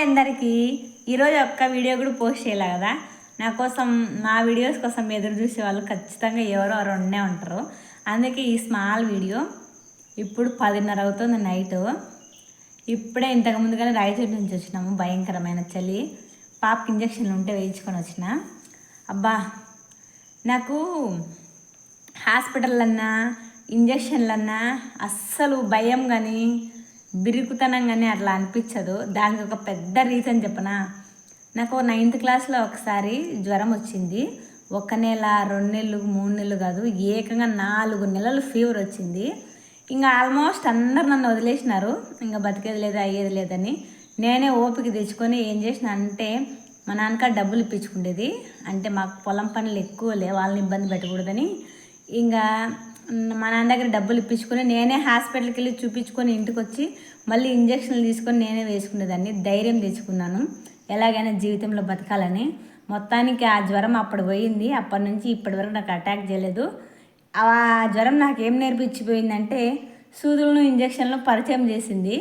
అందరికీ ఈరోజు ఒక్క వీడియో కూడా పోస్ట్ చేయలే కదా. నా కోసం నా వీడియోస్ కోసం ఎదురు చూసే వాళ్ళు ఖచ్చితంగా ఎవరో రెండే ఉంటారు. అందుకే ఈ స్మాల్ వీడియో. ఇప్పుడు 10:30 అవుతుంది నైట్. ఇప్పుడే ఇంతకు ముందుగానే రాయచోటి నుంచి వచ్చినాము. భయంకరమైన చలి. పాపకి ఇంజక్షన్లు ఉంటే వేయించుకొని వచ్చిన. అబ్బా, నాకు హాస్పిటల్ ఇంజక్షన్లన్నా అస్సలు భయం కానీ బిరుకుతనం కానీ అట్లా అనిపించదు. దానికి ఒక పెద్ద రీజన్ చెప్పనా. నాకు 9th క్లాస్లో ఒకసారి జ్వరం వచ్చింది. 1 నెల 2 నెలలు 3 నెలలు కాదు, ఏకంగా 4 నెలలు ఫీవర్ వచ్చింది. ఇంకా ఆల్మోస్ట్ అందరు నన్ను వదిలేసినారు. ఇంకా బతికేది లేదు అయ్యేది లేదని నేనే ఓపిక తెచ్చుకొని ఏం చేసిన అంటే, మా నాన్నక డబ్బులు ఇప్పించుకునేది. అంటే మాకు పొలం పనులు ఎక్కువ లే, వాళ్ళని ఇబ్బంది పెట్టకూడదని ఇంకా మా నాన్న దగ్గర డబ్బులు ఇప్పించుకొని నేనే హాస్పిటల్కి వెళ్ళి చూపించుకొని ఇంటికి వచ్చి మళ్ళీ ఇంజక్షన్లు తీసుకొని నేనే వేసుకునేదాన్ని. ధైర్యం తెచ్చుకున్నాను ఎలాగైనా జీవితంలో బతకాలని. మొత్తానికి ఆ జ్వరం అప్పుడు పోయింది. అప్పటి నుంచి ఇప్పటి వరకు నాకు అటాక్ చేయలేదు. ఆ జ్వరం నాకు ఏం నేర్పించిపోయిందంటే సూదులను ఇంజక్షన్లు పరిచయం చేసింది.